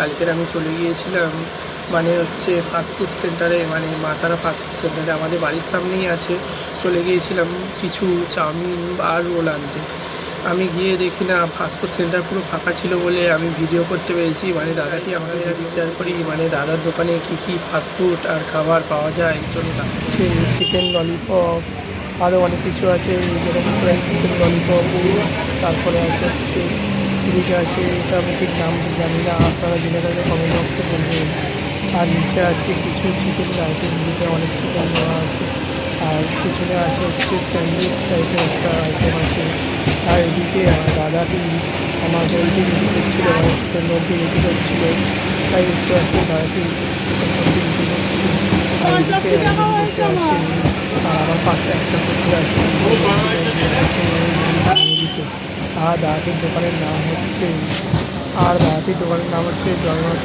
কালকের আমি চলে গিয়েছিলাম মানে হচ্ছে ফাস্টফুড সেন্টারে, মানে মা তারা ফাস্টফুড সেন্টারে আমাদের বাড়ির সামনেই আছে। চলে গিয়েছিলাম কিছু চাউমিন আর রোল আনতে। আমি গিয়ে দেখি না ফাস্টফুড সেন্টার পুরো ফাঁকা ছিল বলে আমি ভিডিও করতে পেরেছি। মানে দাদাটি আমাকে কাছে শেয়ার করি মানে দাদার দোকানে কী কী ফাস্টফুড আর খাবার পাওয়া যায়। চলো আছে চিকেন ললিপপ, আরও অনেক কিছু আছে যেরকম ফ্রাইড চিকেন ললিপপ, তারপরে আছে হচ্ছে এদিকে আছে, এটা আমি ঠিক নাম জানি না, আপনারা জেনে থাকলে কমেন্ট বক্সে বলবেন। আর নিচে আছে কিছু চিকেন আইটেম, যেটা অনেক চিকেন দেওয়া আছে। আর পিছনে আছে হচ্ছে স্যান্ডউইচ টাইপের একটা আইটেম আছে। আর এদিকে আমার দাদাটি আমার রোলটি রেডি করছিল, মানে চিকেন রোলটি রেডি করছিল। তাই দেখতে পাচ্ছি দাদাটি চিকেন রোলটি রেডি করছে। আর এদিকে একজন বসে আছে, আর আমার পাশে একটা কুকুর আছে দিতে। আর দাদাটির দোকানের নাম হচ্ছে জগন্নাথ।